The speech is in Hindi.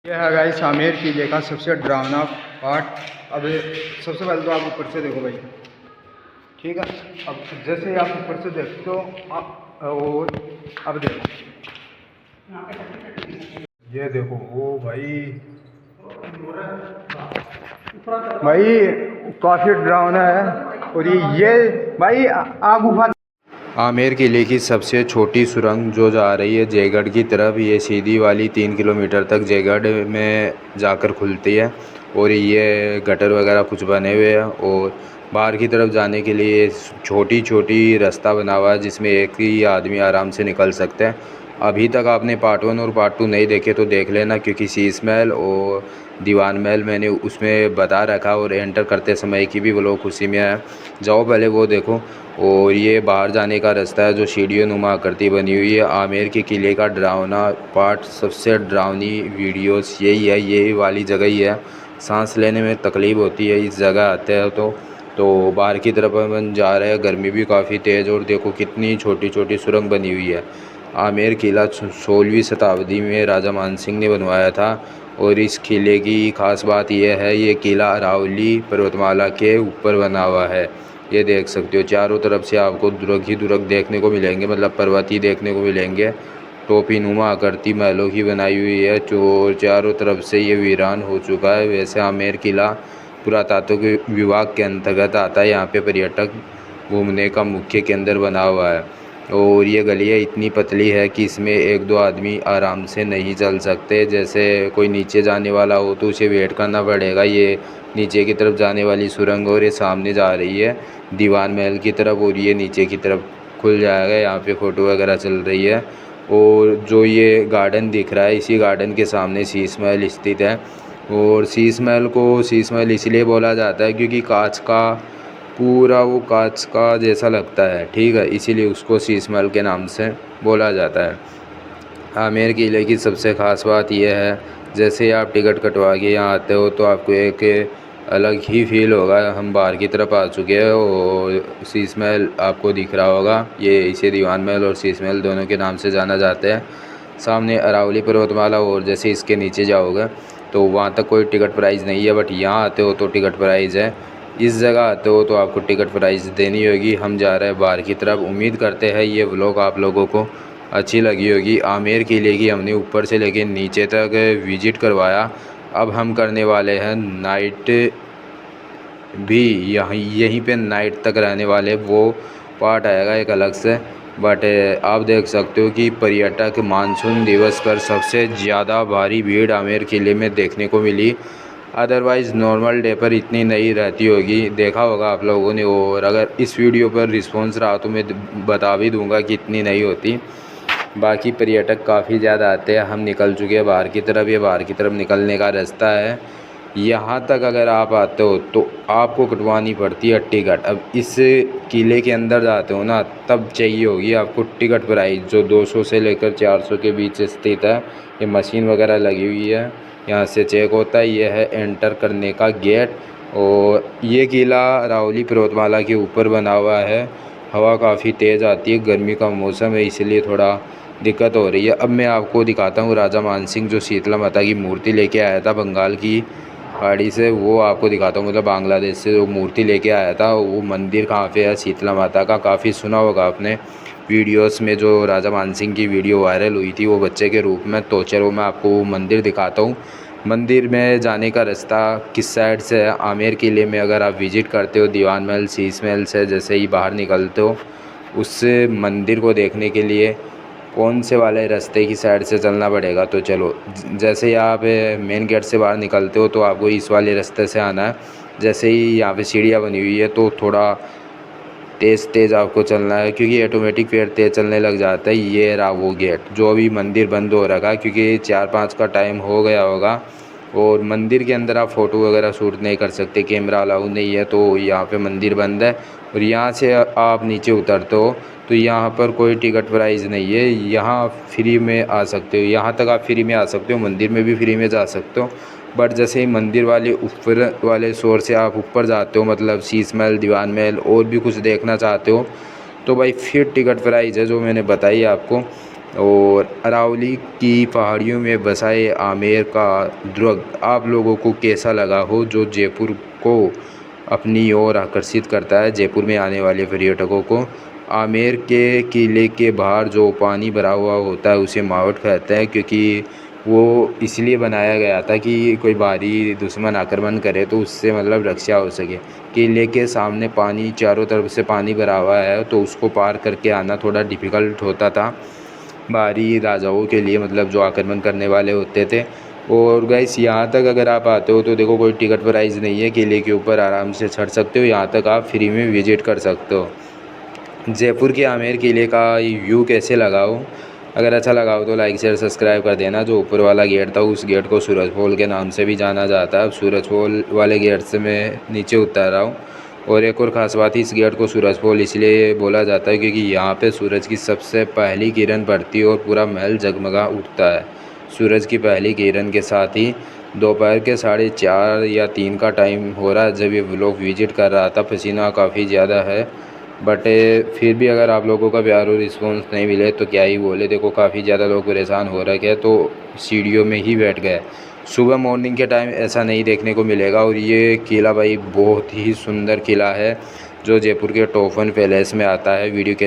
ये है गाइस आमेर किले का सबसे डरावना पार्ट। अब सबसे पहले तो आप ऊपर से देखो भाई, ठीक है। अब जैसे ही आप ऊपर से देखते हो आप और अब देखो, ये देखो ओ भाई भाई काफ़ी डरावना है। और ये भाई आग गुफा आमेर किले की सबसे छोटी सुरंग जो जा रही है जयगढ़ की तरफ, ये सीधी वाली 3 किलोमीटर तक जयगढ़ में जाकर खुलती है। और ये गटर वगैरह कुछ बने हुए हैं और बाहर की तरफ जाने के लिए छोटी छोटी रास्ता बना हुआ है जिसमें एक ही आदमी आराम से निकल सकता है। अभी तक आपने पार्ट 1 और पार्ट 2 नहीं देखे तो देख लेना, क्योंकि शीश महल और दीवान महल मैंने उसमें बता रखा और एंटर करते समय की भी व्लॉग उसी में है, जाओ पहले वो देखो। और ये बाहर जाने का रास्ता है जो सीढ़ियों नुमा आकृति बनी हुई है। आमेर के किले का डरावना पार्ट, सबसे डरावनी वीडियोस यही है, यही वाली जगह ही है। सांस लेने में तकलीफ़ होती है इस जगह आते हैं तो बाहर की तरफ हम जा रहे हैं। गर्मी भी काफ़ी तेज़ और देखो कितनी छोटी छोटी सुरंग बनी हुई है। आमेर किला 16वीं शताब्दी में राजा मानसिंह ने बनवाया था। और इस किले की ख़ास बात यह है, ये किला अरावली पर्वतमाला के ऊपर बना हुआ है। ये देख सकते हो चारों तरफ से आपको दुर्ग ही दुर्ग देखने को मिलेंगे, मतलब पर्वत ही देखने को मिलेंगे। टोपी नुमा आकृति महलों की बनाई हुई है जो चारों तरफ से ये वीरान हो चुका है। वैसे आमेर किला पुरातत्व विभाग के अंतर्गत आता है। यहाँ पे पर्यटक घूमने का मुख्य केंद्र बना हुआ है। और ये गलियाँ इतनी पतली है कि इसमें एक दो आदमी आराम से नहीं चल सकते। जैसे कोई नीचे जाने वाला हो तो उसे वेट करना पड़ेगा। ये नीचे की तरफ जाने वाली सुरंग और ये सामने जा रही है दीवान महल की तरफ, और ये नीचे की तरफ खुल जाएगा। यहाँ पे फ़ोटो वगैरह चल रही है। और जो ये गार्डन दिख रहा है, इसी गार्डन के सामने शीश महल स्थित है। और शीश महल को शीश महल इसलिए बोला जाता है क्योंकि कांच का पूरा वो कांच का जैसा लगता है, ठीक है, इसीलिए उसको शीश महल के नाम से बोला जाता है। आमेर किले की सबसे ख़ास बात यह है, जैसे आप टिकट कटवा के यहाँ आते हो तो आपको एक अलग ही फील होगा। हम बाहर की तरफ आ चुके हैं और शीश महल आपको दिख रहा होगा। ये इसे दीवान महल और शीश महल दोनों के नाम से जाना जाता है। सामने अरावली पर्वतमाला, और जैसे इसके नीचे जाओगे तो वहाँ तक कोई टिकट प्राइस नहीं है, बट यहाँ आते हो तो टिकट प्राइस है। इस जगह आते हो तो आपको टिकट प्राइस देनी होगी। हम जा रहे हैं बाहर की तरफ। उम्मीद करते हैं ये व्लॉग आप लोगों को अच्छी लगी होगी। आमेर किले की हमने ऊपर से लेकर नीचे तक विज़िट करवाया। अब हम करने वाले हैं नाइट भी, यहीं पे नाइट तक रहने वाले, वो पार्ट आएगा एक अलग से। बट आप देख सकते हो कि पर्यटक मानसून दिवस पर सबसे ज़्यादा भारी भीड़ आमेर किले में देखने को मिली। अदरवाइज़ नॉर्मल डे पर इतनी नहीं रहती होगी, देखा होगा आप लोगों ने। और अगर इस वीडियो पर रिस्पॉन्स रहा तो मैं बता भी दूंगा कि इतनी नहीं होती। बाकी पर्यटक काफ़ी ज़्यादा आते हैं। हम निकल चुके हैं बाहर की तरफ। ये बाहर की तरफ निकलने का रास्ता है। यहाँ तक अगर आप आते हो तो आपको कटवानी पड़ती है टिकट। अब इस किले के अंदर जाते हो ना, तब चाहिए होगी आपको टिकट प्राइस, जो 200 से लेकर 400 के बीच स्थित है। ये मशीन वगैरह लगी हुई है, यहाँ से चेक होता है। ये है एंटर करने का गेट। और ये किला अरावली पर्वतमाला के ऊपर बना हुआ है। हवा काफ़ी तेज़ आती है, गर्मी का मौसम है इसलिए थोड़ा दिक्कत हो रही है। अब मैं आपको दिखाता हूँ राजा मानसिंह जो शीतला माता की मूर्ति लेके आया था बंगाल की खाड़ी से, वो आपको दिखाता हूँ। मतलब बांग्लादेश से वो मूर्ति लेके आया था। वो मंदिर कहाँ पे है शीतला माता का, काफ़ी सुना होगा आपने वीडियोस में। जो राजा मानसिंह की वीडियो वायरल हुई थी वो बच्चे के रूप में, तो चलो मैं आपको वो मंदिर दिखाता हूँ। मंदिर में जाने का रास्ता किस साइड से है? आमेर किले में अगर आप विज़िट करते हो दीवान महल शीश महल से जैसे ही बाहर निकलते हो, उस मंदिर को देखने के लिए कौन से वाले रास्ते की साइड से चलना पड़ेगा? तो चलो, जैसे ही आप मेन गेट से बाहर निकलते हो तो आपको इस वाले रास्ते से आना है। जैसे ही यहाँ पे सीढ़ियाँ बनी हुई है तो थोड़ा तेज़ तेज़ आपको चलना है, क्योंकि ऑटोमेटिक पैर तेज़ चलने लग जाता है। ये रहा वो गेट, जो अभी मंदिर बंद हो रखा है क्योंकि 4-5 का टाइम हो गया होगा। और मंदिर के अंदर आप फ़ोटो वगैरह शूट नहीं कर सकते, कैमरा अलाउ नहीं है, तो यहाँ पे मंदिर बंद है। और यहाँ से आप नीचे उतरते हो तो यहाँ पर कोई टिकट प्राइस नहीं है, यहाँ फ्री में आ सकते हो। यहाँ तक आप फ्री में आ सकते हो, मंदिर में भी फ्री में जा सकते हो। बट जैसे ही मंदिर वाले ऊपर वाले शोर से आप ऊपर जाते हो, मतलब शीश महल दीवान महल और भी कुछ देखना चाहते हो, तो भाई फिर टिकट प्राइस है जो मैंने बताई आपको। और अरावली की पहाड़ियों में बसा ये आमेर का दुर्ग आप लोगों को कैसा लगा हो, जो जयपुर को अपनी ओर आकर्षित करता है, जयपुर में आने वाले पर्यटकों को। आमेर के किले के बाहर जो पानी भरा हुआ होता है उसे मावट कहते हैं, क्योंकि वो इसलिए बनाया गया था कि कोई बाहरी दुश्मन आक्रमण करे तो उससे मतलब रक्षा हो सके। किले के सामने पानी, चारों तरफ से पानी भरा हुआ है, तो उसको पार करके आना थोड़ा डिफ़िकल्ट होता था बाहरी राजाओं के लिए, मतलब जो आक्रमण करने वाले होते थे। और गाइस यहाँ तक अगर आप आते हो तो देखो कोई टिकट प्राइस नहीं है, किले के ऊपर आराम से चढ़ सकते हो, यहाँ तक आप फ्री में विजिट कर सकते हो। जयपुर के आमेर किले का व्यू कैसे लगा हो, अगर अच्छा लगा हो तो लाइक शेयर सब्सक्राइब कर देना। जो ऊपर वाला गेट था उस गेट को सूरजपोल के नाम से भी जाना जाता है। अब सूरजपोल वाले गेट से मैं नीचे उतर रहा हूँ। और एक और ख़ास बात, इस गेट को सूरजपोल इसलिए बोला जाता है क्योंकि यहाँ पे सूरज की सबसे पहली किरण पड़ती है और पूरा महल जगमगा उठता है सूरज की पहली किरण के साथ ही। दोपहर के 4:30 या 3 का टाइम हो रहा है जब ये व्लॉग विजिट कर रहा था। पसीना काफ़ी ज़्यादा है, बट फिर भी अगर आप लोगों का प्यार और रिस्पॉन्स नहीं मिले तो क्या ही बोले। देखो काफ़ी ज़्यादा लोग परेशान हो रखे हैं तो सीढ़ियों में ही बैठ गए। सुबह मॉर्निंग के टाइम ऐसा नहीं देखने को मिलेगा। और ये किला भाई बहुत ही सुंदर किला है जो जयपुर के टॉप 1 पैलेस में आता है। वीडियो के